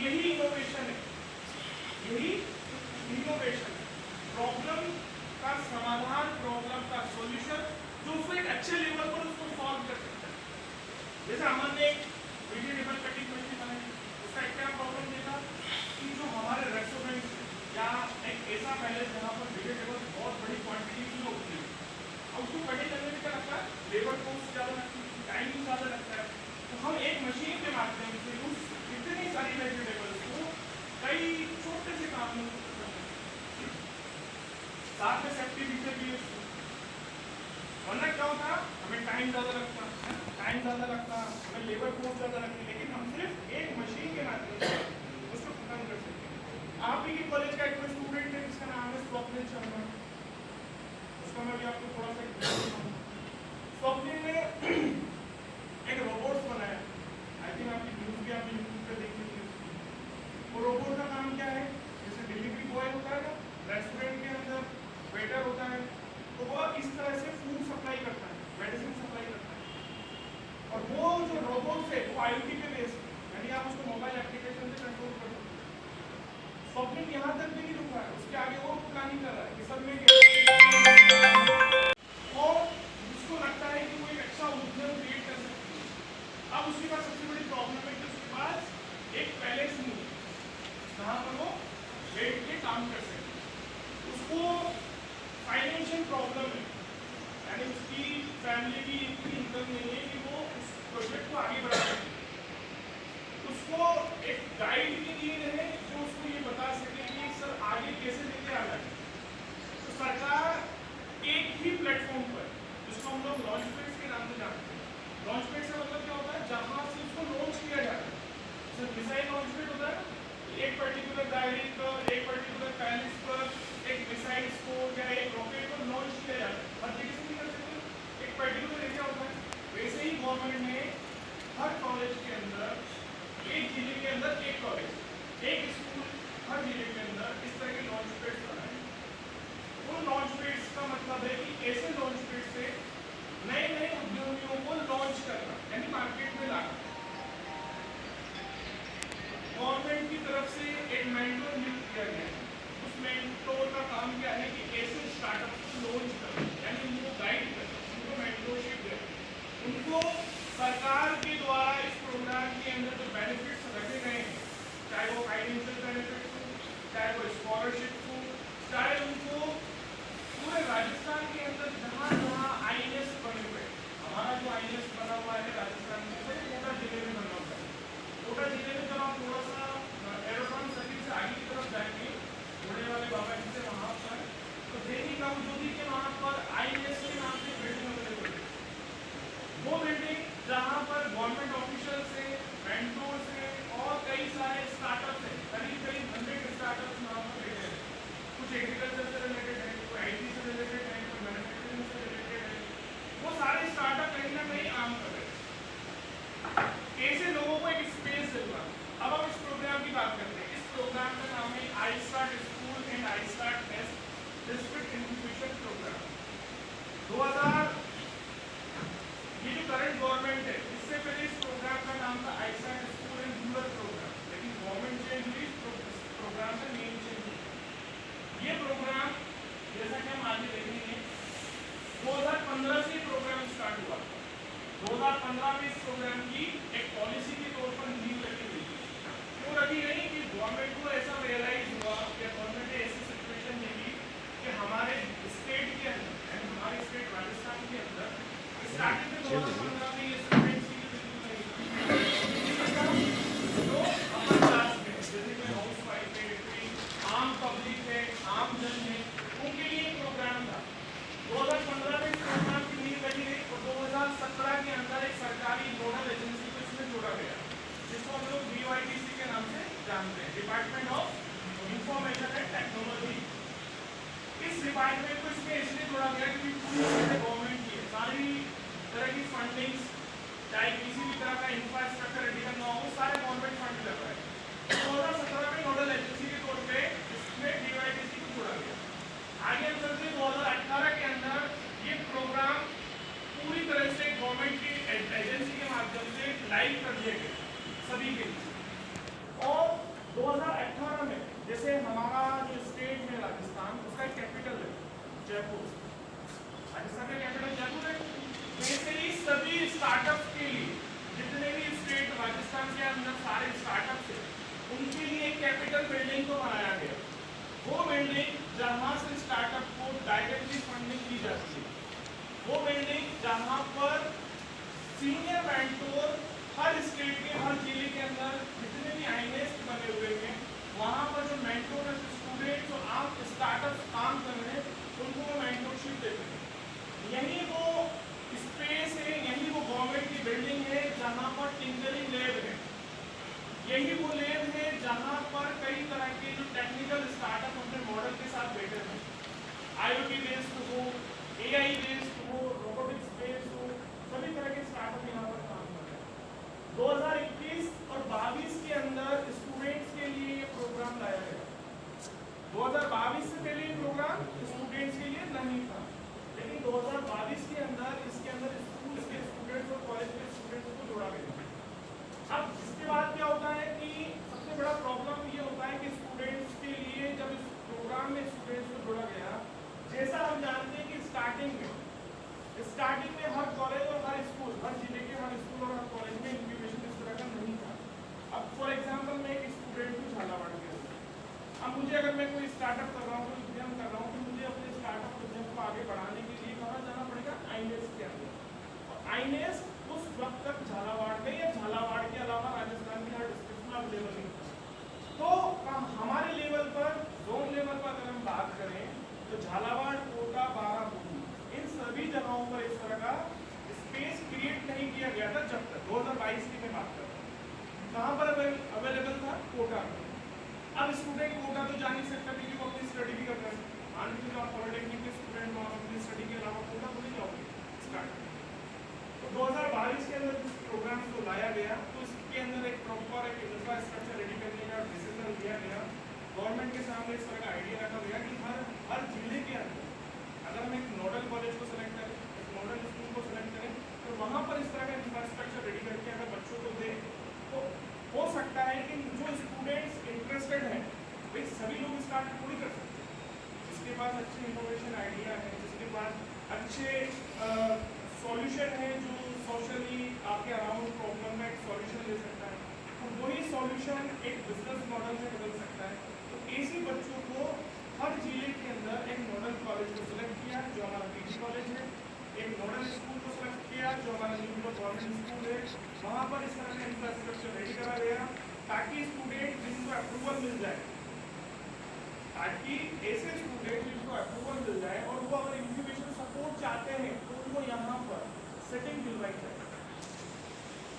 यही इनोवेशन है, यही इनोवेशन है। प्रॉब्लम का समाधान, प्रॉब्लम का सॉल्यूशन जो उसको एक अच्छे लेवल पर उसको सॉल्व कर सकता है। जैसे अमन ने एक वेजिटेबल कटिंग मशीन बनाई, उसका एक क्या प्रॉब्लम देखा कि जो हमारे रेस्टोरेंट या एक ऐसा पैलेस जहाँ पर वेजिटेबल बहुत बड़ी क्वांटिटी में होती है, अब उसको कटिंग करने में क्या लगता है, लेबर कॉस्ट ज़्यादा लगती है, टाइम ज़्यादा लगता है। तो हम एक मशीन के माध्यम से उस इतनी सारी वेजिटेबल्स को कई छोटे से काम में साथ में सेफ्टी फीचर भी है। वरना क्या होता, हमें टाइम ज़्यादा लगता, हमें लेबर कॉस्ट ज़्यादा लगती, लेकिन हम सिर्फ एक मशीन के माध्यम से उसको खत्म कर सकते हैं। आप ही के कॉलेज का एक स्टूडेंट है जिसका नाम है स्वप्निल शर्मा, उसका मैं भी आपको थोड़ा सा स्वप्निल ने एक रोबोट बनाया, आई थिंक आपकी न्यूज़ भी आपने यूट्यूब पे देखी थी। वो रोबोट का काम क्या है, जैसे डिलीवरी बॉय होता है ना रेस्टोरेंट के अंदर, वेटर होता है, तो वो इस तरह से फूड सप्लाई करता है, मेडिसिन सप्लाई करता है। और वो जो रोबोट है वो IoT पे बेस्ड है, यानी आप उसको मोबाइल एप्लीकेशन से कंट्रोल कर सकते हैं। स्वप्निल यहाँ तक भी नहीं रुका है, उसके आगे वो प्लानिंग कर रहा है कि सब में और उसको लगता है कि वो एक अच्छा उद्यम क्रिएट कर सकती है। अब उसके पास सबसे बड़ी प्रॉब्लम है कि उसके पास एक पैलेस नहीं है जहाँ पर वो बैठ के काम कर सके। उसको फाइनेंशियल प्रॉब्लम है, यानी उसकी फैमिली की इतनी इनकम नहीं है कि वो उस प्रोजेक्ट को आगे बढ़ा सके। उसको एक गाइड की नीड है जो उसको ये बता सके कि सर आगे कैसे लेके आना है। तो सरकार एक ही प्लेटफॉर्म पर, जिसको हम लोग लॉन्च पैड के नाम से जानते हैं, लॉन्च पैड से मतलब क्या होता है, जहाँ से उसको लॉन्च किया जाता है। जैसे मिसाइल लॉन्च पैड होता है, एक पर्टिकुलर गाड़ी पर, एक पर्टिकुलर पैलेस पर एक मिसाइल को या एक रॉकेट को लॉन्च किया जाता है, हर जगह से नहीं कर सकते, एक पर्टिकुलर एरिया होता है। वैसे ही गवर्नमेंट ने हर कॉलेज के अंदर, एक जिले के अंदर एक कॉलेज, एक स्कूल, हर जिले के अंदर इस तरह के लॉन्च पैड्स बनाए। उन लॉन्च पैड्स का मतलब है कि ऐसे लॉन्च पैड से नए नए उद्योगों को लॉन्च करना, यानी मार्केट में लाना। गवर्नमेंट की तरफ से एक मेंटोर नियुक्त किया गया है। उस मेंटोर का काम क्या है कि ऐसे स्टार्टअप को लॉन्च करना, यानी उनको गाइड करना, उनको मेंटोरशिप देना, उनको सरकार के द्वारा इस प्रोग्राम के अंदर जो बेनिफिट्स रखे गए हैं, चाहे वो फाइनेंशियल बेनिफिट्स हो, चाहे वो स्कॉलरशिप हो, चाहे उनको पूरे राजस्थान के अंदर जहाँ जहाँ IAS बने हुए, हमारा जो IAS बना हुआ है राजस्थान में, वो कोटा जिले में बना हुआ है। कोटा जिले में जब आप थोड़ा सा एरोड्रम सर्किल से आगे की तरफ जाएंगे, घोड़े वाले बाबा जी से वहाँ पर, तो देवी ज्योति के वहाँ पर IAS के नाम से बिल्डिंग अवेलेबल है। वो बिल्डिंग जहाँ पर गवर्नमेंट ऑफिशियल से, मेंटोर से और कई सारे स्टार्टअप्स हैं, करीब 100 स्टार्टअप्स वहाँ पर बैठे हैं। कुछ एग्रीकल्चर से रिलेटेड है, कोई IT से रिलेटेड है, कोई मैन्युफैक्चरिंग से रिलेटेड है। वो सारे स्टार्टअप कहीं ना कहीं काम कर रहे हैं, ऐसे लोगों को एक स्पेस देगा। अब हम इस प्रोग्राम की बात करते हैं। इस प्रोग्राम का नाम है iStart school and iStart test district incubation programme 2000। ये जो करंट गवर्नमेंट है, इससे पहले इस प्रोग्राम का नाम था iStart school and rural programme, लेकिन गवर्नमेंट चेंज हुई, प्रोग्राम का नेम चेंज हुआ। ये प्रोग्राम जैसा कि हम आगे देखेंगे 2015 से प्रोग्राम स्टार्ट हुआ। 2015 में इस प्रोग्राम की एक पॉलिसी के तौर पर नींव रखी गई। क्यों रखी गई कि गवर्नमेंट को ऐसा रियलाइज हुआ कि गवर्नमेंट ने ऐसी सिचुएशन देखी कि हमारे स्टेट के अंदर, यानी हमारे स्टेट राजस्थान के अंदर स्टार्टिंग में 2015 में ये स्टूडेंट्स की बिल्कुल नहीं, जो अपर क्लास में, जैसे कोई हाउस वाइफ है, कोई आम पब्लिक है, आम जन है, उनके लिए एक प्रोग्राम था। 2015 में इस प्रोग्राम की नींव रखी गई और 2017 के अंदर एक सरकारी नोडल एजेंसी को इसमें जोड़ा गया, जिसको हम लोग DYTC के नाम से जानते हैं, department of information and technology. इस डिपार्टमेंट को इसमें इसलिए जोड़ा गया क्योंकि पूरी गवर्नमेंट की सारी तरह की फंडिंग्स, चाहे किसी भी तरह का इंफ्रास्ट्रक्चर रेडी करना हो, सारे गवर्नमेंट फंड लग रहा है। 2017 में नोडल एजेंसी के तौर पे इसमें DYTC को जोड़ा गया। आगे हम चलते 2018 के अंदर ये प्रोग्राम पूरी तरह से गवर्नमेंट की एजेंसी के माध्यम से लाइव कर दिया गया सभी के लिए। और 2018 में जैसे हमारा जो स्टेट है राजस्थान, उसका कैपिटल है जयपुर, राजस्थान का कैपिटल जयपुर है। बेसिकली सभी स्टार्टअप्स के लिए, जितने भी स्टेट राजस्थान के अंदर सारे स्टार्टअप्स है, उनके लिए एक कैपिटल बिल्डिंग को बनाया गया। वो बिल्डिंग जहाँ से स्टार्टअप को डायरेक्टली फंडिंग दी जाती है, वो बिल्डिंग जहाँ पर सीनियर मेंटोर हर स्टेट के हर जिले के अंदर जितने भी आईनेस्ट बने हुए हैं, वहाँ पर जो मेंटोर है, स्टूडेंट्स और आप स्टार्टअप्स काम कर रहे हैं, उनको वो मेंटोरशिप देते हैं। यही वो स्पेस है, यही वो गवर्नमेंट की बिल्डिंग है जहाँ पर टिंकरिंग लैब है, यही वो लैब है जहाँ पर कई तरह के जो टेक्निकल स्टार्टअप अपने मॉडल के साथ बैठे हैं, IoT बेस्ड हो, AI बेस्ड हो, रोबोटिक्स बेस्ड हो, सभी तरह के स्टार्टअप यहाँ पर काम कर रहे हैं। 2021 और 22 के अंदर स्टूडेंट्स के लिए ये प्रोग्राम लाया गया। 2022 से पहले ये प्रोग्राम स्टूडेंट्स के लिए नहीं था, लेकिन 2022 के अंदर इसके अंदर स्कूल के स्टूडेंट्स और कॉलेज के स्टूडेंट्स को जोड़ा गया। अब इसके बाद क्या होता है कि सबसे बड़ा प्रॉब्लम ये होता है कि स्टूडेंट्स के लिए जब इस प्रोग्राम में स्टूडेंट्स को जोड़ा गया, जैसा हम जानते हैं कि स्टार्टिंग में हर कॉलेज और हर स्कूल, हर जिले के हर स्कूल और हर कॉलेज में इंक्यूबेशन इस तरह का नहीं था। अब फॉर एग्जांपल मैं एक स्टूडेंट हूँ झालावाड़ के अंदर, अब मुझे अगर मैं कोई स्टार्टअप कर रहा हूँ, कोई उद्यम कर रहा हूँ, तो मुझे अपने स्टार्टअप उद्यम को आगे बढ़ाने के लिए कहाँ जाना पड़ेगा? आईनेस्ट के अंदर। और आईनेस्ट उस वक्त तक झालावाड़ में या झालावाड़ के अलावा राजस्थान के हर डिस्ट्रिक्ट में अवेलेबल नहीं था। तो हमारे लेवल पर, जोन लेवल पर अगर हम बात करें तो झालावाड़, कोटा, बारामूला, इन सभी जगहों पर इस तरह का स्पेस क्रिएट नहीं किया गया था जब तक 2022 की मैं बात कर रहा हूँ। कहाँ पर अवेलेबल था? कोटा में। अब स्टूडेंट कोटा तो जा नहीं सकता क्योंकि वो अपनी स्टडी भी कर रहे हैं। मान लीजिए आप पॉलिटेक्निक के स्टूडेंट हो, अपनी स्टडी के अलावा कोटा तो नहीं जाओगे स्टार्ट। तो 2022 के अंदर इस प्रोग्राम को लाया गया, तो इसके अंदर एक प्रॉपर एक इंफ्रास्ट्रक्चर रेडी करने का डिसीजन लिया गया। गवर्नमेंट के सामने इस तरह का आइडिया रखा गया कि हर जिले के अंदर अगर हम एक नोडल कॉलेज को सिलेक्ट करें, एक नोडल स्कूल को सिलेक्ट करें, तो वहाँ पर इस तरह का इंफ्रास्ट्रक्चर रेडी करके अगर बच्चों को दें, तो हो सकता है कि जो स्टूडेंट्स इंटरेस्टेड हैं, भाई सभी लोग स्टार्ट थोड़ी कर सकते हैं। जिसके पास अच्छे इनोवेशन आइडिया है, जिसके पास अच्छे सॉल्यूशन है, जो सोशली आपके अराउंड प्रॉब्लम में एक सॉल्यूशन दे सकता है, तो वही सॉल्यूशन एक बिजनेस मॉडल में बदल सकता है। तो ऐसे बच्चों को हर जिले के अंदर एक मॉडल कॉलेज को सिलेक्ट किया जो हमारा PG कॉलेज है, एक मॉडल स्कूल को सिलेक्ट किया जो हमारा न्यू गवर्नमेंट स्कूल है, वहाँ पर इस तरह का इंफ्रास्ट्रक्चर रेडी करा गया ताकि स्टूडेंट जिनको अप्रूवल मिल जाए, ताकि ऐसे स्टूडेंट जिनको अप्रूवल मिल जाए और वो अगर इंक्यूबेशन सपोर्ट चाहते हैं तो उनको यहाँ पर सेटिंग दिलवाई जाए।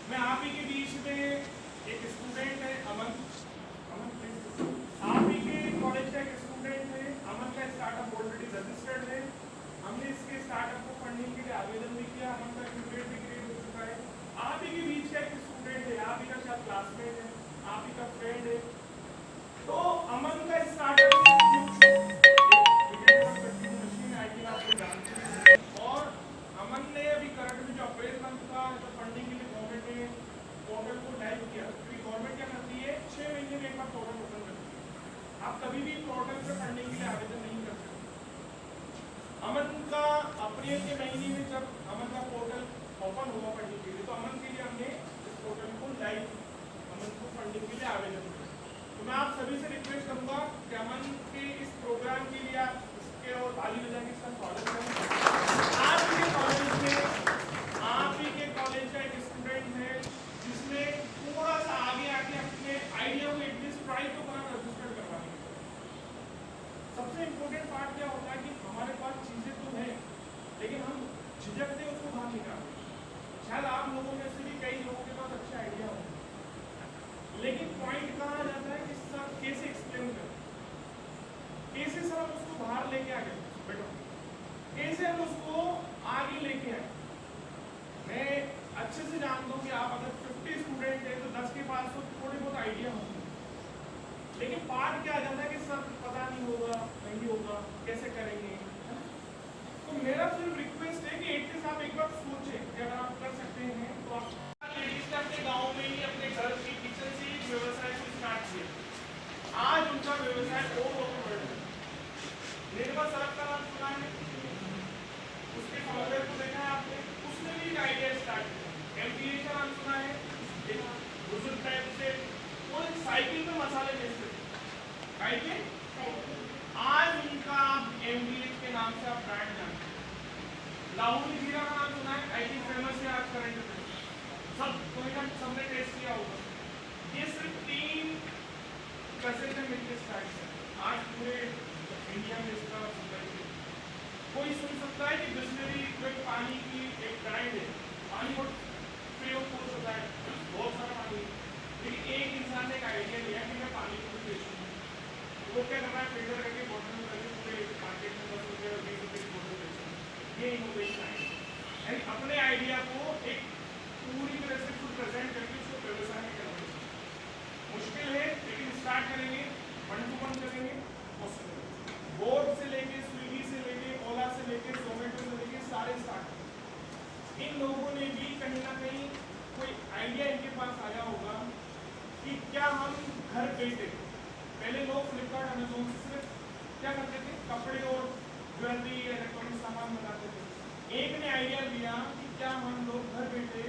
मैं आप ही के बीच में एक स्टूडेंट है अमन आप ही के कॉलेज का एक स्टूडेंट है। अमन का स्टार्टअप ऑलरेडी रजिस्टर्ड है, हमने इसके स्टार्टअप को फंडिंग के लिए आवेदन भी किया, अमन का इंक्यूबेट भी क्रिएट हो चुका है। आप ही के बीच का एक स्टूडेंट है, आप ही का शायद क्लासमेट है, आप ही का फ्रेंड है, तो अमन का स्टार्टअप मशीन आईटी आपको जानते हैं, और अमन ने अभी करंट में जो अप्रैल मंथ का जो फंडिंग के लिए गवर्नमेंट ने पोर्टल को लाइव किया, क्योंकि गवर्नमेंट क्या करती है 6 महीने में एक बार पोर्टल ओपन करती है, आप कभी भी पोर्टल पर फंडिंग के लिए आवेदन नहीं कर सकते। अमन का अप्रैल के महीने में जब अमन का पोर्टल ओपन हुआ फंडिंग के लिए, तो अमन के लिए हमने इस पोर्टल को लाइव अमन को फंडिंग के लिए आवेदन किया। तो मैं आप सभी से रिक्वेस्ट करूंगा कि अमन के इस प्रोग्राम के लिए आप इसके और ताली बजा के साथ स्वागत करें। आप ही के कॉलेज का एक स्टूडेंट है जिसने थोड़ा सा आगे आके अपने आइडिया को एटलीस्ट ट्राई तो करना, रजिस्टर करवाने की। सबसे इम्पोर्टेंट पार्ट क्या होता है कि हमारे पास चीज़ें तो हैं, लेकिन हम झिझकते उसको बाहर निकालते। शायद आप लोगों में से भी कई लोगों के पास अच्छे आइडिया होंगे, लेकिन पॉइंट कहाँ आ जाता है कि सर कैसे एक्सप्लेन करें, कैसे सर हम उसको बाहर लेके आ गए, बेटो कैसे हम उसको आगे लेके आए। मैं अच्छे से जानता हूँ कि आप अगर 50 स्टूडेंट हैं तो 10 के पास तो थोड़े बहुत आइडिया होंगे, लेकिन पार्ट क्या आ जाता है कि सर पता नहीं होगा, नहीं होगा, कैसे करेंगे। तो मेरा सिर्फ रिक्वेस्ट है कि एटलीस्ट आप एक बार सोचें कि अगर आप कर सकते हैं तो आप लेडीज ने अपने गाँव में ही अपने घर की किचन से ही व्यवसाय को स्टार्ट किया। इन लोगों ने भी कहीं ना कहीं कोई आइडिया इनके पास आया होगा कि क्या हम घर बैठे, पहले लोग फ्लिपकार्ट अमेजोन से सिर्फ क्या करते थे, कपड़े और ज्वेलरी इलेक्ट्रॉनिक सामान मंगाते थे। एक ने आइडिया लिया कि क्या हम लोग घर बैठे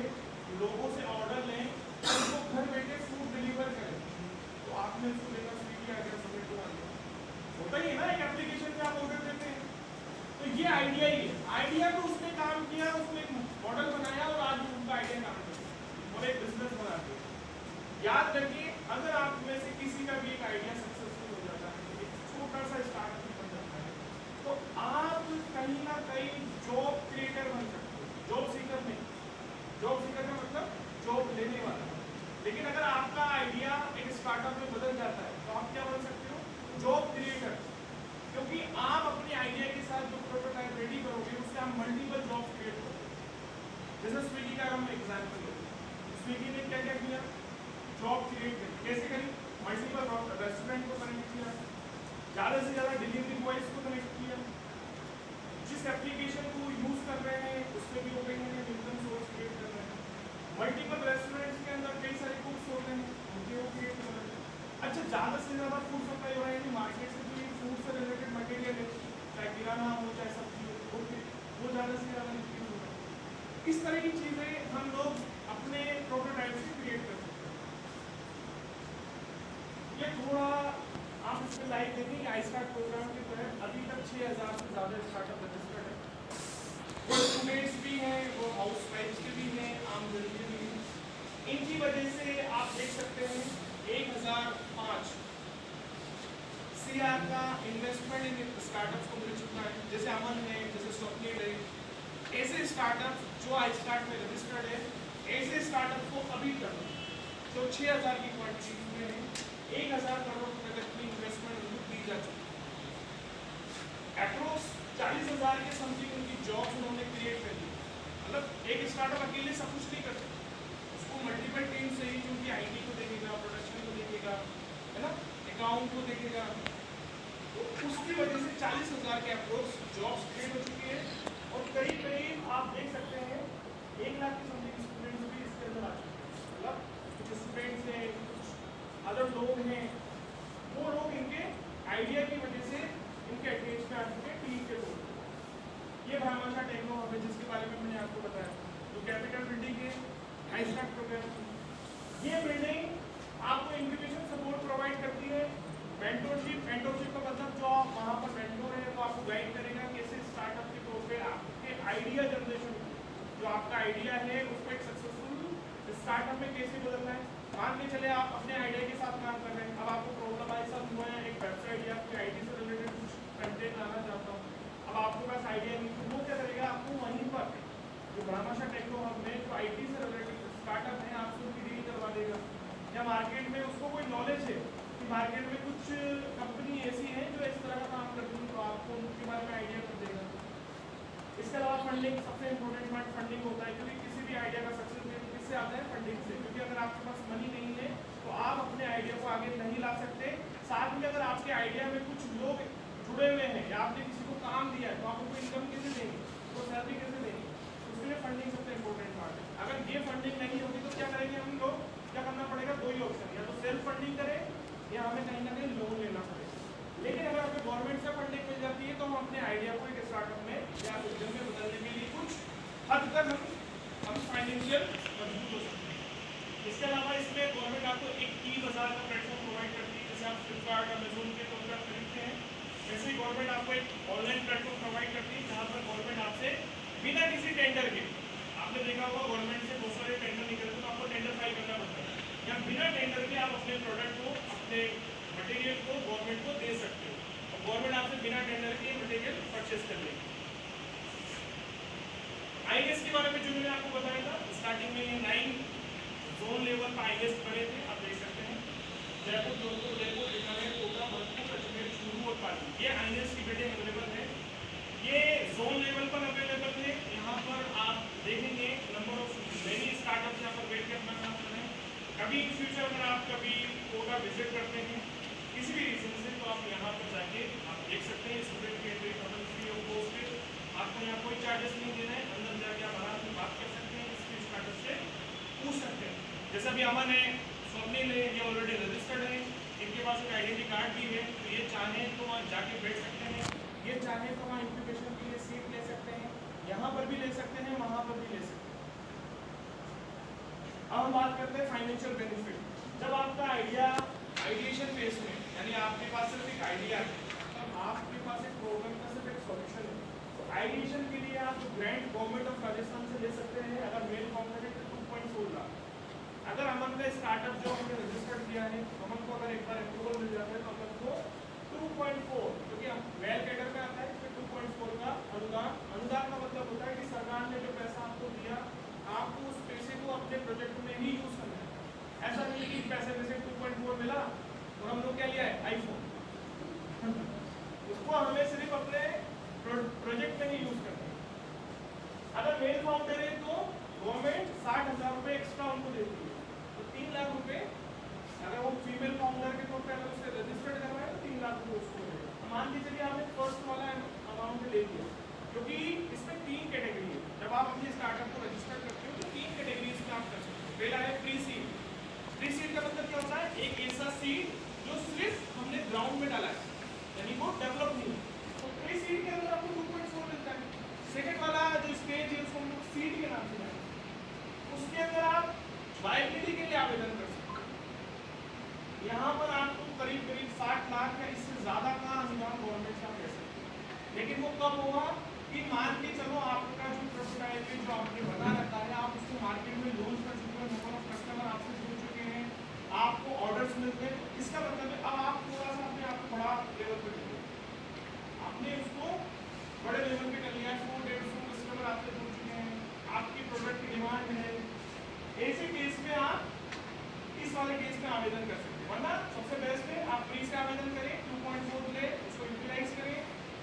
लोगों से ऑर्डर लें, उनको घर बैठे फूड डिलीवर करें। तो आपने उसको देखा, स्विगी आ गया, जोमेटो आ गया, होता ही है ना, एक एप्लीकेशन पे आप ऑर्डर देते हैं। तो ये आइडिया ही है, आइडिया तो उसने काम किया, उसने एक मॉडल बनाया और आज उनका आइडिया काम किया और एक बिजनेस बना दिया। याद रखिए, अगर आप में से किसी का भी एक आइडिया सक्सेसफुल हो जाता है, एक छोटा सा स्टार्टअप बन जाता है, तो आप कहीं ना कहीं जॉब क्रिएटर बन सकते हो। जॉब सीकर नहीं, जॉब सीकर का मतलब जॉब लेने वाला। लेकिन अगर आपका आइडिया एक स्टार्टअप में बदल जाता है तो आप क्या बन सकते हो, जॉब क्रिएटर। क्योंकि आप अपने आइडिया के साथ जो प्रोटोटाइप रेडी करोगे उससे आप मल्टीपल जॉब क्रिएट करोगे। जैसे स्विगी का हम एग्जाम्पल लेते हैं, स्विगी ने क्या क्या किया, जॉब क्रिएट करी। कैसे करी, मल्टीपल रेस्टोरेंट को कनेक्ट किया, ज़्यादा से ज़्यादा डिलीवरी बॉयज को कनेक्ट किया, जिस एप्लीकेशन को यूज़ कर रहे हैं उससे भी हो गए हैं, इनकम सोर्स क्रिएट कर रहे हैं। मल्टीपल रेस्टोरेंट्स के अंदर कई सारे कुक्स होते हैं, उनके वो क्रिएट कर रहे हैं। अच्छा, ज़्यादा से ज़्यादा फूड सप्लाई हो रहा है कि मार्केट से जो फूड से रिलेटेड मटेरियल है, चाहे किराना हो चाहे सब्जी हो, वो ज़्यादा से ज़्यादा यूज हो रहा है। इस तरह की चीज़ें हम लोग अपने प्रोटोटाइप से क्रिएट कर सकते हैं। ये थोड़ा आप इसमें लाइव देखेंगे, आई स्टार्ट प्रोग्राम के तहत अभी तक 6000 से ज़्यादा स्टार्टअप रजिस्टर्ड है। वो स्टूडेंट्स भी हैं, वो हाउस वाइफ्स के भी हैं, आम जनता के भी हैं। इनकी वजह से आप देख सकते हैं 1005 CR का इन्वेस्टमेंट इन स्टार्टअप्स को मिल चुका है। जैसे अमन है, जैसे स्वप्निल है, ऐसे स्टार्टअप्स जो आई स्टार्ट में रजिस्टर्ड है, ऐसे स्टार्टअप को अभी तक जो 6000 की क्वांटिटी में है, 1000 करोड़ रुपए तक की इन्वेस्टमेंट उनको दी जा चुकी है। अप्रोक्स 40,000 के समथिंग उनकी जॉब्स उन्होंने क्रिएट कर दी। मतलब एक स्टार्टअप अकेले सब कुछ नहीं कर सकता, उसको मल्टीपल टीम से ही, क्योंकि आईटी को देखेगा, प्रोडक्शन को देखेगा, है ना, अकाउंट को देखेगा, तो उसकी वजह से 40,000 के अप्रोक्स जॉब्स क्रिएट हो चुकी है। और करीब करीब आप देख सकते हैं 1 लाख के समथिंग स्टूडेंट्स भी इसके अंदर आ चुके हैं। मतलब कुछ स्टूडेंट्स हैं, अदर लोग हैं, वो लोग इनके आइडिया की वजह से इनके अटैच में आ चुके हैं टीम के लोग। ये ब्रह्माशा टेक्नो हब है, जिसके बारे में मैंने आपको बताया, जो कैपिटल बिल्डिंग है, हाई स्टार्ट प्रोग्राम। ये बिल्डिंग आपको इंक्यूबेशन सपोर्ट प्रोवाइड करती है, मेंटरशिप का मतलब जो वहाँ पर मेंटोर है वो आपको गाइड करेगा कैसे स्टार्टअप के तौर पे आपके आइडिया जनरेशन, जो आपका आइडिया है उसको एक सक्सेसफुल स्टार्टअप में कैसे बदलना है। मान के चले आप अपने आइडिया के साथ काम कर रहे हैं, अब आपको प्रॉब्लम आई, सब हुआ है, एक वेबसाइट या आपकी आईटी से रिलेटेड कुछ कंटेंट लाना चाहता हूँ, अब आपके पास आइडिया नहीं, तो वो क्या करेगा, आपको वहीं पर जो ब्रह्माशा टेक्नो हब में जो आईटी से रिलेटेड स्टार्टअप है आपसे उनकी डील करवा देगा। या मार्केट में उसको कोई नॉलेज है कि मार्केट में कुछ कंपनी ऐसी है जो इस तरह का काम करती है, तो आपको उनके बारे में आइडिया कर देगा। इसके अलावा फंडिंग, सबसे इम्पोर्टेंट पार्ट फंडिंग होता है, क्योंकि किसी भी आइडिया का सक्सेस किससे आता है, फंडिंग से। क्योंकि अगर आपके पास मनी नहीं है तो आप अपने आइडिया को आगे नहीं ला सकते। साथ में अगर आपके आइडिया में कुछ लोग जुड़े हुए हैं या आपने किसी को काम दिया है तो आप उनको इनकम कैसे देंगे, तो सैलरी कैसे देंगे, उसके लिए फंडिंग सबसे इम्पोर्टेंट पार्ट है। अगर ये फंडिंग नहीं होगी तो क्या करेंगे हम लोग, क्या करना पड़ेगा, दो ही ऑप्शन, या तो सेल्फ फंडिंग करें या हमें कहीं ना कहीं लोन लेना पड़ेगा। लेकिन अगर हमें गवर्नमेंट से फंडिंग मिल जाती है तो हम अपने आइडिया को एक स्टार्टअप में या उद्यम में बदलने के लिए कुछ हद तक हम फाइनेंशियल मजबूत हो सकते हैं। इसके अलावा इसमें गवर्नमेंट आपको एक ई बाजार का प्लेटफॉर्म प्रोवाइड करती है। जैसे आप फ्लिपकार्ट अमेजोन के प्रोडक्ट खरीदते हैं, वैसे ही गवर्नमेंट आपको एक ऑनलाइन प्लेटफॉर्म प्रोवाइड करती है जहाँ पर गवर्नमेंट आपसे बिना किसी टेंडर के, आपने देखा होगा गवर्नमेंट से बहुत सारे टेंडर निकलते तो आपको टेंडर फाइल करना पड़ता है, या बिना टेंडर के आप अपने प्रोडक्ट को, अपने मटेरियल को गवर्नमेंट को दे सकते हो और गवर्नमेंट आपसे बिना टेंडर के मटेरियल परचेज कर लेगी। आईएएस के बारे में जो मैंने आपको बताया था, स्टार्टिंग में ये 9 जोन लेवल पर आईएएस बने थे, आप देख सकते हैं जयपुर, जोधपुर, उदयपुर, बीकानेर, कोटा, भरतपुर, अजमेर, चूरू और पाली, ये आईएएस की बिल्डिंग अवेलेबल है। ये जोन लेवल पर अवेलेबल है। यहाँ पर आप देखेंगे नंबर ऑफ मेनी स्टार्टअप यहाँ पर बैठ के अपना काम कर रहे हैं। कभी इन फ्यूचर अगर आप कभी कोटा विजिट करते हैं किसी भी रीजन से, तो आप यहाँ पर जाके आप देख सकते हैं स्टूडेंट की एंट्री फ्री ऑफ कॉस्ट आपको यहाँ कोई चार्जेस नहीं देना है, अंदर जाके आप आराम से बात कर सकते हैं, इसके स्टार्टर से पूछ सकते हैं। जैसा भी अमन है, स्वप्निल है, ये ऑलरेडी रजिस्टर्ड है, इनके पास एक आइडेंटिटी कार्ड भी है, तो ये चाहें तो वहाँ जाके बैठ सकते हैं, ये चाहें तो वहाँ इंक्यूबेशन के लिए सीट ले सकते हैं, यहाँ पर भी ले सकते हैं, वहाँ पर भी ले सकते हैं। अब हम बात करते हैं फाइनेंशियल बेनिफिट। जब आपका आइडिया आइडिएशन फेज में, यानी आपके पास सिर्फ एक आइडिया है, तब आपके पास एक प्रॉब्लम का सिर्फ एक सॉल्यूशन है, तो आइडिएशन के लिए आप ग्रांट गवर्नमेंट ऑफ राजस्थान से ले सकते हैं। अगर मेल कॉम्पोनेंट 2.4 लाख, अगर अमन का स्टार्टअप जो हमने रजिस्टर्ड किया है, अमन को अगर एक बार अप्रूवल मिल जाता है तो अमन को 2.4, क्योंकि हम वेल कैडर में आता है, फिर 2.4 का अनुदान। अनुदान का मतलब होता है कि सरकार ने जो पैसा आपको दिया, आपको उस पैसे को अपने प्रोजेक्ट में ही यूज करना है। ऐसा नहीं कि पैसे में से 2.4 मिला और हम लोग क्या लिया है, आईफोन, उसको हमें सिर्फ अपने प्रोजेक्ट में ही यूज करना है। अगर मेल फाउंडर है तो गवर्नमेंट 60,000 रुपये एक्स्ट्रा उनको देती है, तो 3 लाख रुपए। अगर वो फीमेल फाउंडर के तौर पर अगर उससे रजिस्टर्ड करवाए तो 3 लाख रुपये उसको देगा। मान लीजिए कि आपने फर्स्ट वाला अमाउंट ले लिया, क्योंकि इसमें 3 कैटेगरी है। जब आप अपने स्टार्टअप को रजिस्टर करते हो तो 3 कैटेगरीज में आप कर सकते हो। पहला है प्री सीड। प्री सीड का मतलब क्या होता है, एक ऐसा सीड जो सिर्फ हमने ग्राउंड में डाला है, यानी वो डेवलप नहीं है, तो प्री सीड के अंदर आपको 2.4 मिलता है। सेकंड वाला जो स्टेज है उसको हम लोग सीड के नाम से जानते हैं, उसके अंदर आप वायबिलिटी के लिए आवेदन कर सकते हैं। यहाँ पर आपको करीब 60 लाख या इससे ज्यादा का अनुदान गवर्नमेंट से आप ले सकते हैं। लेकिन वो कब होगा कि मान के चलो आपका जो प्रोटोटाइप है जो आपने बना रखा है, आप उसको मार्केट में लॉन्च कर चुके हैं, नंबर ऑफ कस्टमर आपसे जुड़ चुके हैं, आपको ऑर्डर्स मिलते हैं, इसका मतलब है अब आप थोड़ा सा अपने आप को बड़ा लेवल पे कर लिया, आपने उसको बड़े लेवल पे कर लिया, 100-150 कस्टमर आपसे जुड़ चुके हैं, आपकी प्रोडक्ट की डिमांड है। ऐसे केस में आप इस वाले केस में आवेदन कर सकते हैं। वरना सबसे बेस्ट है आप प्लीज का आवेदन करें, 2.4 ले, उसको यूटिलाइज करें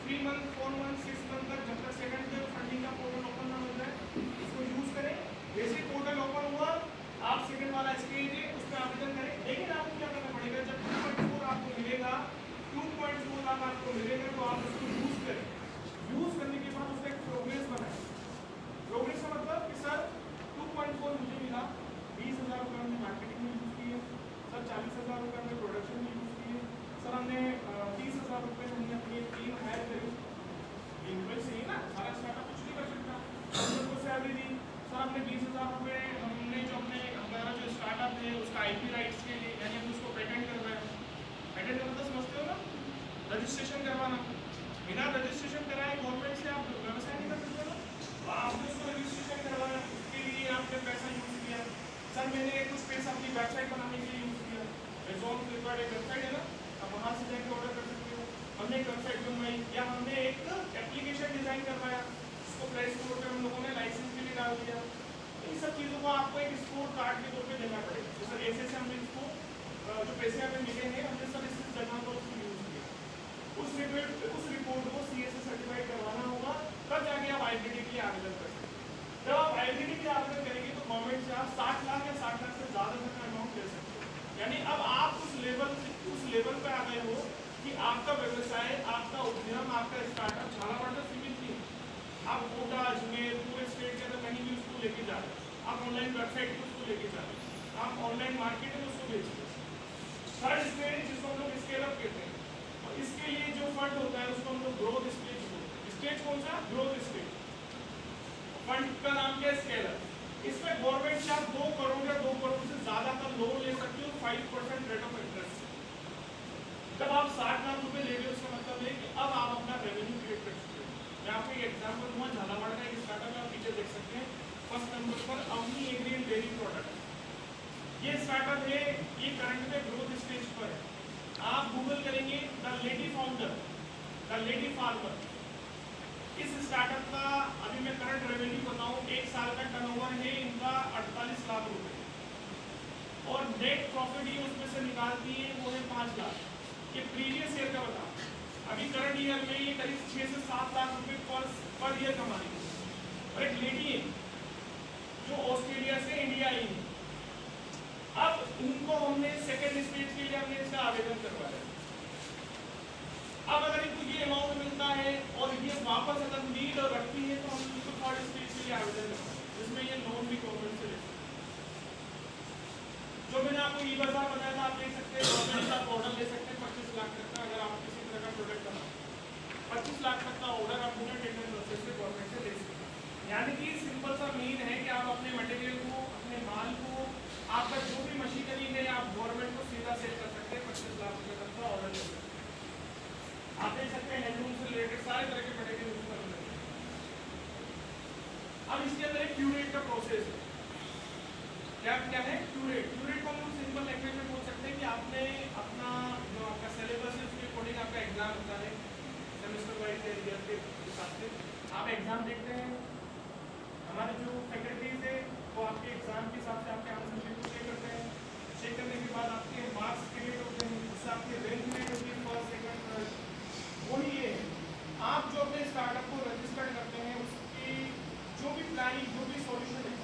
3 मंथ, 4 मंथ, 6 मंथ तक, जब तक सेकंड फंडिंग का पोर्टल ओपन ना हो जाए इसको यूज करें। जैसे पोर्टल ओपन हुआ, आप सेकंड वाला स्टेज है उस पर आवेदन करें। लेकिन आपको क्या करना पड़ेगा, जब 2.4 आपको मिलेगा, 2.4 लाख आपको मिलेगा, तो आप उसको यूज करें। यूज करने के बाद उसका एक प्रोग्रेस बनाए। प्रोग्रेस का मतलब कि सर 2.4 मुझे मिला, 20,000 रुपये हमने मार्केटिंग में यूज किए, सर 40,000 रुपये हमने प्रोडक्शन में यूज किए, सर हमने 30,000 रुपये हमने अपनी टीम हायर करी। एम्प्लॉय से ही ना सारा स्टार्टअप कुछ नहीं कर सकता, उनको सैलरी दी, सर हमने 20,000 रुपये हमने जो अपने हमारा जो स्टार्टअप है उसका आईपी राइट्स के लिए, यानी हमने उसको पेटेंट करवाया। पेटेंट का मतलब समझते हो ना, रजिस्ट्रेशन करवाना। बिना रजिस्ट्रेशन कराए गवर्नमेंट से आप व्यवसाय नहीं कर सकते ना, तो आपने उसको रजिस्ट्रेशन करवाया, उसके लिए आपने पैसा यूज किया। सर मैंने कुछ पैसा अपनी वेबसाइट बनाने के लिए यूज किया, एमेजॉन फ्लिपकार्ट एक वेबसाइट है ना, आप वहाँ से जाकर ऑर्डर कर सकते हो। हमने एक वेबसाइट बनवाई या हमने एक एप्लीकेशन डिजाइन करवाया, उसको प्ले स्टोर पे हम लोगों ने लाइसेंस के लिए डाल दिया। इन सब चीज़ों को आपको एक स्कोर कार्ड के तौर पे देना पड़ेगा। तो सर ऐसे हमने इसको जो पैसे हमें मिले हैं, हमने सर इस जगह पर उसको यूज किया। उस रिपोर्ट को CA से सर्टिफाइड करवाना होगा, तब जाके आप आईबीडी के लिए आवेदन कर सकते हैं। जब आप आईबीडी के लिए आवेदन करेंगे तो गवर्नमेंट से आप 60 लाख या 60 लाख से ज़्यादा का अमाउंट ले सकते हो। यानी अब आप उस लेवल पे आ गए हो कि आपका व्यवसाय, आपका उद्यम, आपका स्टार्टअप झालावाड़ में सीमित नहीं है। आप कोटा, अजमेर, पूरे स्टेट के अंदर कहीं भी उसको लेके जा रहे हैं, आप ऑनलाइन वेबसाइट पर उसको लेके जा रहे हैं, आप ऑनलाइन मार्केट में उसको बेच रहे हैं। थर्ड स्टेज जिसको हम लोग स्केल अप कहते हैं, और इसके लिए जो फंड होता है उसको हम लोग ग्रोथ स्टेज बोलते हैं। स्टेज कौन सा? Growth stage. फंड का नाम क्या है? Scale up. इसमें गवर्नमेंट से आप 2 करोड़ या 2 करोड़ से ज्यादा का लोन ले सकते हो 5% रेट ऑफ इंटरेस्ट। जब आप 60 लाख रुपए ले रहे हो, उसका मतलब है कि अब आप अपना रेवेन्यू क्रिएट कर सकते हो। मैं आपको एक एग्जांपल दूंगा, झालावाड़ का एक स्टार्टअप आप पीछे देख सकते हैं, फर्स्ट नंबर पर Avani agri and dairy product. ये स्टार्टअप है, ये करंट में ग्रोथ स्टेज पर है। आप गूगल करेंगे the lady founder, the lady farmer. इस स्टार्टअप का अभी मैं करंट रेवेन्यू बताऊं, 1 साल का टर्नओवर है इनका 48 लाख रुपए, और नेट प्रॉफिट ये उसमें से निकालती है वो है 5 लाख। ये प्रीवियस ईयर का बता, अभी करंट ईयर में ये करीब 6 से 7 लाख रुपए पर ईयर कमा रही है। और एक लेडी है जो ऑस्ट्रेलिया से इंडिया आई है। अब उनको हमने सेकेंड स्टेज के लिए हमने इसका आवेदन करवाया। अब अगर इनको ये अमाउंट मिलता है और ये वापस अगर नीड और रखती है तो हम इनको थर्ड स्टेज के लिए आवेदन करते हैं, जिसमें ये लोन भी गवर्नमेंट से ले सकते हैं। जो मैंने आपको ई बाजार बताया था, आप देख सकते हैं गवर्नमेंट का ऑर्डर ले सकते हैं 25 लाख तक का। अगर आप किसी तरह का प्रोडक्ट बनाओ 25 लाख तक का ऑर्डर आप बिना टेंडर प्रोसेस से गवर्नमेंट से ले सकते हैं। यानी कि सिंपल सा मीन है कि आप अपने मटेरियल को, अपने माल को, आपका जो भी मशीनरी है आप गवर्नमेंट को सीधा सेल कर सकते हैं 25 लाख रुपए तक का ऑर्डर ले सकते हैं। आप देख सकते हैं हैंडलूम से रिलेटेड सारे तरह के मटेरियल उसमें मिलते हैं। अब इसके अंदर एक क्यूरेट का प्रोसेस है। क्या है क्यूरेट? क्यूरेट को हम सिंपल लैंग्वेज में बोल सकते हैं कि आपने अपना जो आपका सिलेबस है उसके अकॉर्डिंग आपका एग्जाम होता है सेमेस्टर वाइज या ईयर के हिसाब से आप एग्जाम देखते हैं। हमारे जो फैकल्टीज है वो आपके एग्जाम के हिसाब से आपके आंसर शीट को चेक करते हैं। चेक करने के बाद आपके मार्क्स क्रिएट होते हैं, उससे आपकी रैंक क्रिएट होती है फर्स्ट सेकंड थर्ड। वही ये है, आप जो अपने स्टार्टअप को रजिस्टर करते हैं उसकी जो भी प्लानिंग, जो भी सॉल्यूशन है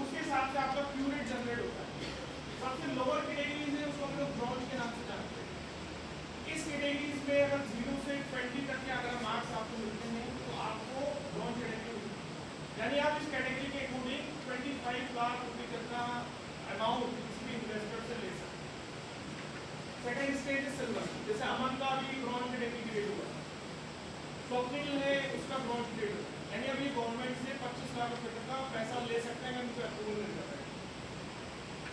उसके हिसाब से आपका क्यूरेट जनरेट होता है। सबसे लोअर कैटेगरीज है उसको हम लोग ब्रॉन्ज के नाम से जानते हैं। इस कैटेगरीज में अगर 0 से 20 तक के अगर मार्क्स आपको मिलते हैं तो आपको ब्रॉन्ज कैटेगरी मिलती है। यानी आप इस कैटेगरी के अकॉर्डिंग 25 लाख रुपए तक का अमाउंट किसी भी इन्वेस्टर से ले सकते हैं। सेकेंड स्टेज है सिल्वर, जैसे अमन का अभी ब्रॉन्ज कैटेगरी ग्रेड हुआ, स्वप्निल है उसका ब्रॉन्ज ग्रेड हुआ, यानी अभी गवर्नमेंट से 25 लाख रुपए तक का पैसा ले सकते हैं उनको अप्रूवल मिल जाता है।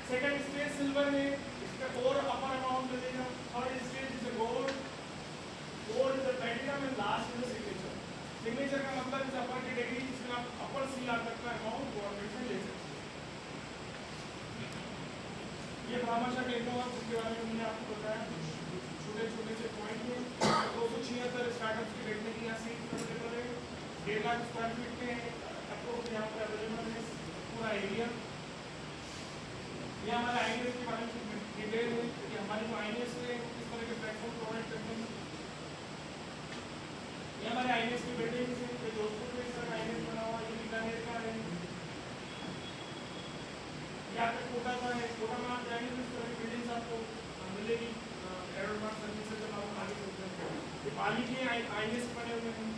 सेकेंड स्टेज सिल्वर है, इसका और अपर अमाउंट मिलेगा। Third stage is gold, gold is platinum and last is signature. Signature का मतलब इज अपर कैटेगरी जिसमें आप अपर सी लाख तक का अमाउंट गवर्नमेंट से ले सकते हैं। ये भामाशाह टेक्नोलॉजी जिसके बारे में मैंने आपको बताया, छोटे छोटे से पॉइंट है। 276 स्टार्टअप्स की बैठने की यहाँ सीट अवेलेबल है, 1.5 लाख स्क्वायर फीट के अप्रोच यहाँ पर अवेलेबल है पूरा एरिया। ये हमारे आईएनएस के बारे में डिटेल है कि हमारे जो आईएनएस है किस तरह के प्लेटफॉर्म प्रोवाइड करते हैं। ये हमारे आईएनएस की बिल्डिंग्स है, ये जोधपुर में इस तरह का आईएनएस बना हुआ है, ये बीकानेर का है, यहाँ पे कोटा का है। कोटा में आप जाएंगे तो इस तरह की बिल्डिंग्स आपको मिलेगी एडवांस सर्विसेज जब आप आगे चलते हैं। ये पाली के आईएनएस बने हुए हैं।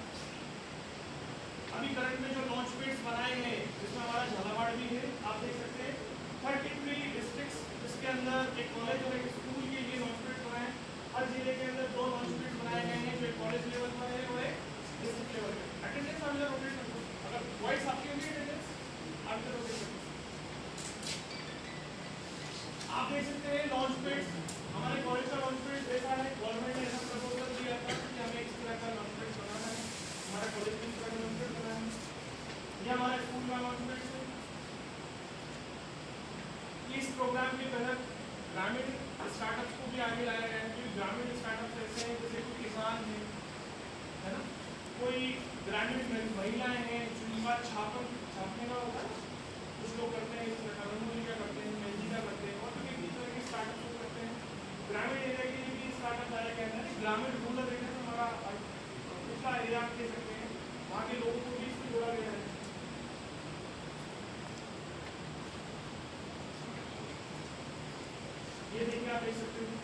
अभी करंट में जो लॉन्च पेड्स बनाए हैं जिसमें हमारा झालावाड़ भी है, आप देख सकते हैं 33 डिस्ट्रिक्ट्स, जिसके अंदर एक कॉलेज और एक स्कूल के लिए लॉन्च पेड बनाए। हर जिले के अंदर 2 लॉन्च पेड बनाए गए हैं, जो एक कॉलेज लेवल पर है और एक डिस्ट्रिक्ट लेवल पर। अटेंडेंस आप जरा रोटेट कर दो, अगर वॉइस आपकी होगी अटेंडेंस आप जरा रोटेट कर दो। आप देख सकते हैं लॉन्च पेड, हमारे कॉलेज का लॉन्च पेड ऐसा है। गवर्नमेंट ने ऐसा प्रपोजल दिया था कि हमें इस तरह का लॉन्च पेड बनाना है, हमारा कॉलेज में इस तरह का लॉन्च पेड बनाना है। ये हमारे स्कूल का लॉन्च पेड है। इस प्रोग्राम के तहत ग्रामीण स्टार्टअप्स को भी आगे लाया गया है, क्योंकि ग्रामीण स्टार्टअप्स ऐसे हैं जैसे कोई किसान है ना, कोई ग्रामीण महिलाएं हैं जिनका छापने का होता है, कुछ लोग करते हैं इस तरह का, रंगोली का करते हैं, मेहंदी का करते हैं, और तो किसी तरह के स्टार्टअप को करते हैं। ग्रामीण एरिया के लिए भी स्टार्टअप आया गया है। ग्रामीण रूरल एरिया में हमारा दूसरा एरिया आप कह सकते हैं, वहाँ के लोगों को भी इसमें जोड़ा गया है। ये देखिए आप देख सकते हैं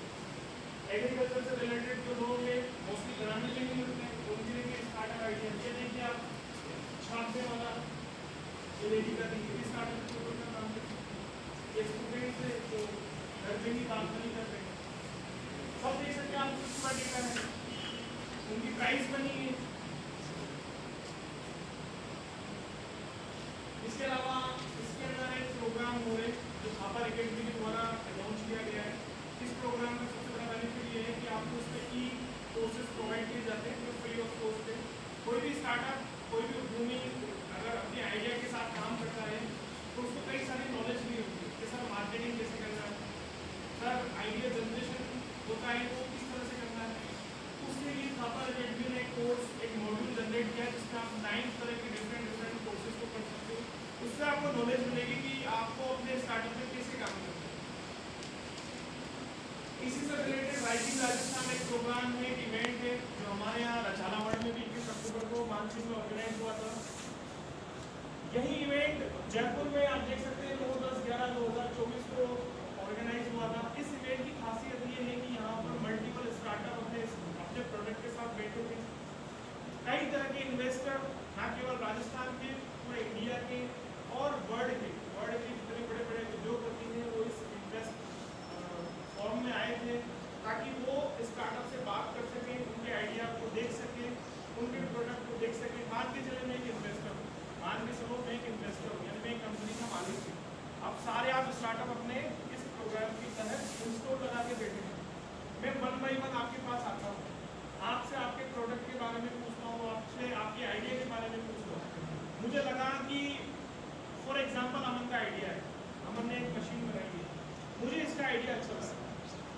एग्रीकल्चर से रिलेटेड जो लोग हैं मोस्टली ग्रामीण में ही होते हैं, उनके लिए स्टार्टअप आइडिया। ये देखिए आप छापने वाला, ये देखिए स्टार्टअप का नाम है। ये स्टूडेंट्स है जो घर में ही काम नहीं करते हैं, सब देख सकते हैं आप डेटा है, उनकी प्राइस बनी है। इसके अलावा इसके अंदर एक प्रोग्राम हो रहे जो थापर एकेडमी के द्वारा लॉन्च किया गया है। इस प्रोग्राम का सबसे बड़ा बेनिफिट ये है कि आपको इसमें ई कोर्सेज प्रोवाइड किए जाते हैं जो फ्री ऑफ कॉस्ट है। कोई भी स्टार्टअप, कोई भी उद्यमी अगर अपने आइडिया के साथ काम करता है तो उसको कई सारी नॉलेज भी होती है कि सर मार्केटिंग कैसे करना है, सर आइडिया जनरेशन होता है वो किस तरह से करना है। उसके लिए थापर एकेडमी ने एक कोर्स, एक मॉड्यूल जनरेट किया जिसमें आप 9 तरह के डिफरेंट कोर्सेज को कर सकते हो। उससे आपको नॉलेज मिलेगी कि आपको अपने स्टार्टअप में कैसे काम करना है। इसी से रिलेटेड राइजिंग राजस्थान एक प्रोग्राम है, एक इवेंट है जो हमारे यहाँ झालावाड़ में भी 21 अक्टूबर को मानसिक में ऑर्गेनाइज हुआ था। यही इवेंट जयपुर में आप देख सकते हैं 9/10/11/2024 को ऑर्गेनाइज हुआ था। इस इवेंट की खासियत ये है कि यहाँ पर मल्टीपल स्टार्टअप अपने प्रोडक्ट के साथ आइडिया अच्छा लगा।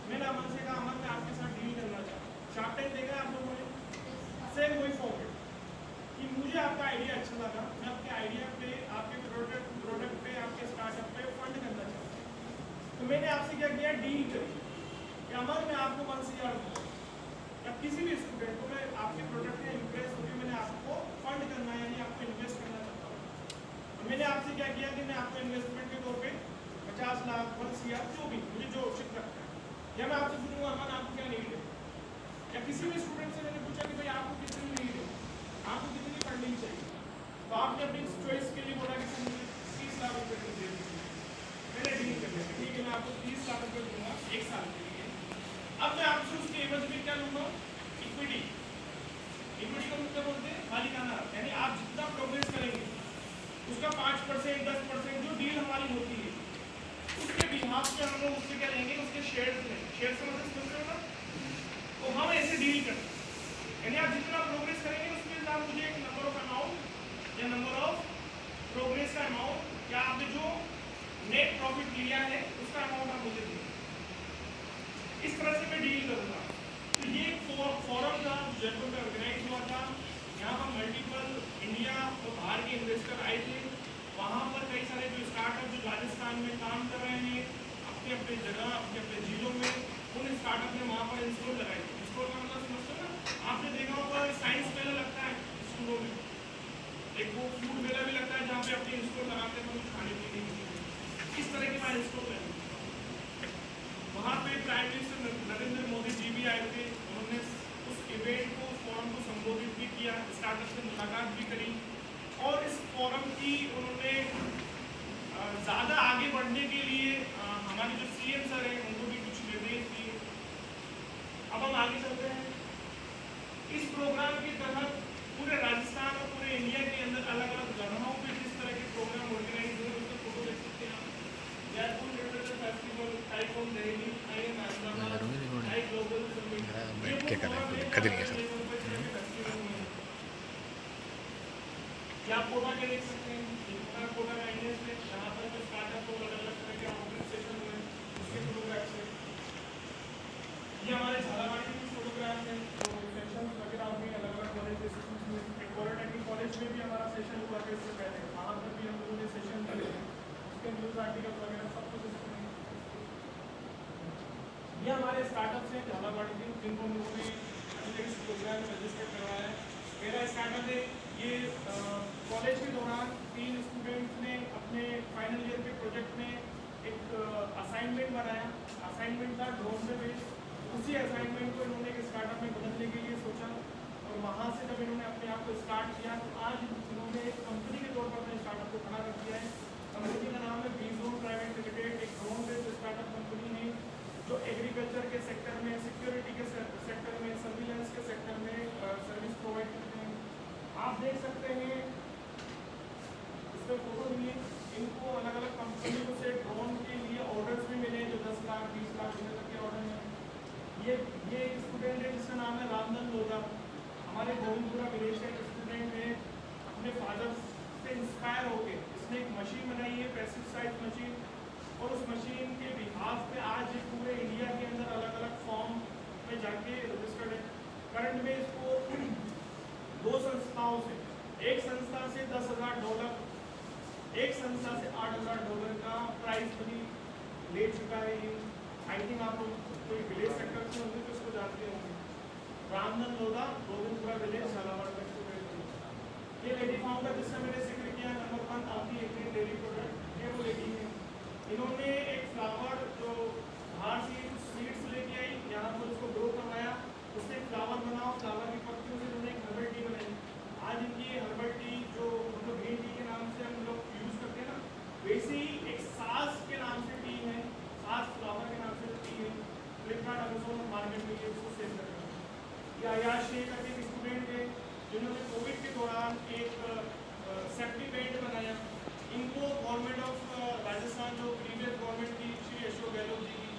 मैंने अमन से कहा अमन मैं आपके साथ डील करना चाहता हूँ। शार्क टैंक देखा आप लोगों ने, सेम वही फॉर्मेट कि मुझे आपका आइडिया अच्छा लगा, मैं आपके आइडिया पे, आपके प्रोडक्ट पे, आपके स्टार्टअप पे फंड करना चाहता हूँ। तो मैंने आपसे क्या किया, डील करी कि अमन मैं आपको 1 CR दूँगा, या किसी भी स्टूडेंट को मैं आपके प्रोडक्ट में इम्प्रेस होकर मैंने आपको फंड करना है, यानी आपको इन्वेस्ट करना चाहता हूँ। तो मैंने आपसे क्या किया कि मैं आपको इन्वेस्टमेंट के तौर पे 50 लाख 1 CR जो भी मुझे जो उचित लगता है, या मैं आपसे पूछूंगा अमन आपको क्या नीड है, या किसी भी स्टूडेंट से मैंने पूछा कि भाई आपको कितनी नीड है, आपको कितनी फंडिंग चाहिए, तो आपने अपनी चॉइस के लिए बोला कि मुझे 30 लाख रुपये दे दीजिए। मैंने डील कर लिया, ठीक है मैं आपको 30 लाख रुपये दूंगा 1 साल के लिए। अब मैं आपसे उसके एवज में क्या लूँगा, इक्विटी। इक्विटी का मतलब बोलते हैं मालिकाना, यानी आप जितना प्रोग्रेस करेंगे उसका 5% 10% जो डील हमारी होती है उसके बिहाफ पे हम लोग उससे क्या लेंगे, उसके शेयर्स लेंगे। शेयर से मतलब समझ रहे हो ना, तो हम ऐसे डील करते हैं, यानी आप जितना प्रोग्रेस करेंगे उसके साथ मुझे एक नंबर ऑफ अमाउंट या नंबर ऑफ प्रोग्रेस का अमाउंट या आपने जो नेट प्रॉफिट लिया है उसका अमाउंट आप मुझे देंगे। इस तरह से मैं डील करूँगा। तो ये फोरम था जयपुर में ऑर्गेनाइज हुआ था, यहाँ पर मल्टीपल इंडिया और बाहर के इन्वेस्टर आए थे। वहाँ पर कई सारे जो स्टार्टअप जो राजस्थान में काम कर रहे हैं अपने अपने जगह अपने अपने जिलों में, उन स्टार्टअप ने वहाँ पर इंस्टॉल लगाए थे। इंस्टॉल का मतलब समझते हो ना, आपने देखा होगा साइंस मेला लगता है स्कूलों में, एक वो फूड मेला भी लगता है जहाँ पे अपने इंस्टॉल लगाते हैं कुछ खाने पीने की। इस तरह के वहाँ इंस्टॉल है। वहाँ पे प्राइम मिनिस्टर नरेंद्र मोदी जी भी आए थे, उन्होंने उस इवेंट को फोरम को संबोधित भी किया, स्टार्टअप से मुलाकात भी करी, और इस फोरम की उन्होंने ज़्यादा आगे बढ़ने के लिए हमारे जो CM सर हैं उनको भी कुछ निर्देश दिए। अब हम आगे चलते हैं। इस प्रोग्राम के तहत पूरे राजस्थान और पूरे इंडिया के अंदर अलग अलग जगहों पे जिस तरह के प्रोग्राम ऑर्गेनाइज हुए उसका फोटो देख सकते हैं आप। Jaipur literature festival, TiEcon Delhi, IIM Hyderabad, TiE global summit, बैठ के करें तो दिक्कत नहीं है सर। या आप कोटा के देख सकते हैं, कोटा गाइडेंस में जहाँ पर जो स्टार्टअप को अलग अलग तरह के आउटरीच सेशन हुए उसके फोटोग्राफ्स हैं। ये हमारे झालावाड़ के फोटोग्राफ्स हैं जो सेशन वगैरह हुए अलग अलग कॉलेज में। पॉलिटेक्निक कॉलेज में भी हमारा सेशन हुआ था इससे पहले, वहाँ पर भी हम लोगों ने सेशन किए हैं, उसके न्यूज़ आर्टिकल वगैरह सब कुछ इसमें। ये हमारे स्टार्टअप्स हैं झालावाड़ के, जिनको हम लोगों ने अभी तक इस प्रोग्राम में रजिस्टर करवाया है। मेरा स्टार्टअप है, ये कॉलेज के दौरान 3 स्टूडेंट्स ने अपने फाइनल ईयर के प्रोजेक्ट में एक असाइनमेंट बनाया। असाइनमेंट था ड्रोन पे बेस्ड। उसी असाइनमेंट को इन्होंने एक स्टार्टअप में बदलने के लिए सोचा, और वहाँ से जब इन्होंने अपने आप को स्टार्ट किया तो आज इन्होंने एक कंपनी के तौर पर अपने स्टार्टअप को खड़ा कर दिया है। कंपनी का नाम है बीजोन प्राइवेट लिमिटेड, एक ड्रोन बेस्ड स्टार्टअप कंपनी है जो एग्रीकल्चर के सेक्टर में, सिक्योरिटी के सेक्टर में, सर्विलेंस के सेक्टर में सर्विस प्रोवाइड करते हैं। आप देख सकते हैं इसमें फोटो भी है, इनको अलग अलग कंपनियों से ड्रोन के लिए ऑर्डर्स भी मिले जो 10 लाख 20 लाख रुपये तक के ऑर्डर हैं। ये एक स्टूडेंट है जिसका नाम है रामधन लोधा, हमारे गोविंदपुरा विलेज का एक स्टूडेंट है। अपने फादर से इंस्पायर होकर इसने एक मशीन बनाई है, पैसिव साइज मशीन, और उस मशीन के बिहाफ पे आज पूरे इंडिया के अंदर अलग अलग फॉर्म में जाके रजिस्टर्ड है। करंट में इसको 2 संस्थाओं से, एक संस्था से $10,000, एक संस्था से $8,000 का प्राइज मनी ले चुका है। ये आई थिंक आप लोग कोई विलेज सेक्टर से होंगे तो इसको जानते होंगे। रामधन लोधा, गोविंदपुरा विलेज, झालावाड़ का स्टूडेंट। ये लेडी फाउंडर जिसका मैंने जिक्र किया, नंबर 1 आपकी एक डेयरी प्रोडक्ट, ये वो लेडी है। इन्होंने एक फ्लावर जो बाहर से सीड्स लेके आई, यहाँ पर उसको ग्रो करवाया, उससे फ्लावर बना, फ्लावर की पत्तियों से उन्होंने एक हर्बल टी बनाई। आज इनकी हर्बल टी जो मतलब ग्रीन टी के नाम से हम लोग यूज़ करते हैं ना, वैसे ही एक सास के नाम से टी है, सास फ्लावर के नाम से टी है। फ्लिपकार्ट अमेजोन मार्केट में ये उसको सेल कर रहे हैं। या आयाश शेख करके एक स्टूडेंट है जिन्होंने कोविड के दौरान एक सेफ्टी बेल्ट बनाया। इनको गवर्नमेंट ऑफ राजस्थान जो प्रीवियस गवर्नमेंट थी श्री अशोक गहलोत जी की,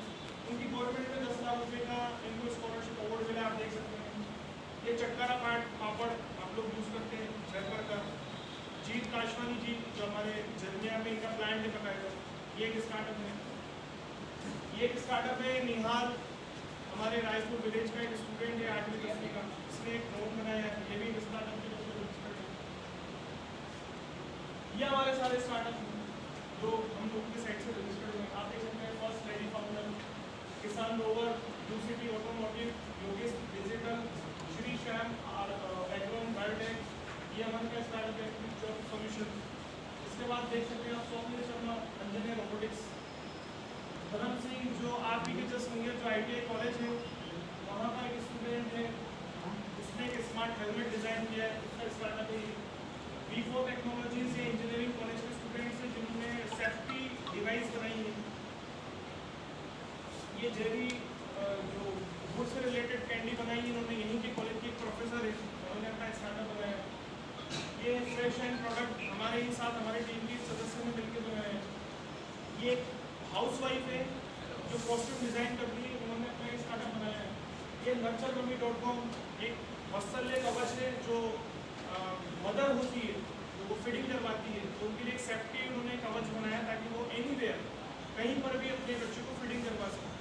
उनकी गवर्नमेंट में 10 लाख रुपये का इनको स्कॉलरशिप अवार्ड मिला, आप देख सकते हैं। ये चक्कारा पापड़ आप लोग यूज़ करते हैं घर का। जीत काशवानी जी जो हमारे जर्मिया में इनका प्लांट है पकाएगा, ये एक स्टार्टअप है। ये एक स्टार्टअप है निहाल, हमारे रायपुर विलेज का एक स्टूडेंट है 8वीं 10वीं का, इसने एक नोट बनाया है, ये भी एक स्टार्टअप के तौर पर रजिस्टर्ड है। ये हमारे सारे स्टार्टअप हैं जो हम लोगों की साइड से रजिस्टर्ड हुए। आप देख सकते हैं first lady founder, Kisan rover, UCT automotive, Yogesh digital, Shri Shyam एग्रोन बायोटेक, ये हमारे का स्टार्टअप है जॉब सॉल्यूशन। इसके बाद देख सकते हैं आप सौम्य शर्मा अंजने रोबोटिक्स, धर्म सिंह जो आप ही के जस्ट होंगे जो ITI कॉलेज है वहाँ का एक स्टूडेंट है, उसने एक स्मार्ट हेलमेट डिज़ाइन किया है, उसका स्टार्टअप है। V4 टेक्नोलॉजी से इंजीनियरिंग कॉलेज के स्टूडेंट्स हैं जिन्होंने सेफ्टी डिवाइस बनाई है। ये जेरी जो फूड से रिलेटेड कैंडी बनाई है इन्होंने, यहीं के कॉलेज के एक प्रोफेसर है, उन्होंने अपना स्टार्टअप बनाया। ये फ्रेश एंड प्रोडक्ट हमारे ही साथ हमारे टीम के सदस्य ने मिलकर बनाया है। ये एक हाउस वाइफ है जो कॉस्ट्यूम डिज़ाइन करती है, उन्होंने अपना एक स्टार्टअप बनाया है। ये nurturmummy.com एक वत्सल्य कवच है जो मदर होती है जो वो फीडिंग करवाती है, तो उनके लिए एक सेफ्टी उन्होंने कवच बनाया ताकि वो एनीवेयर कहीं पर भी अपने बच्चे को फीडिंग करवा सकें।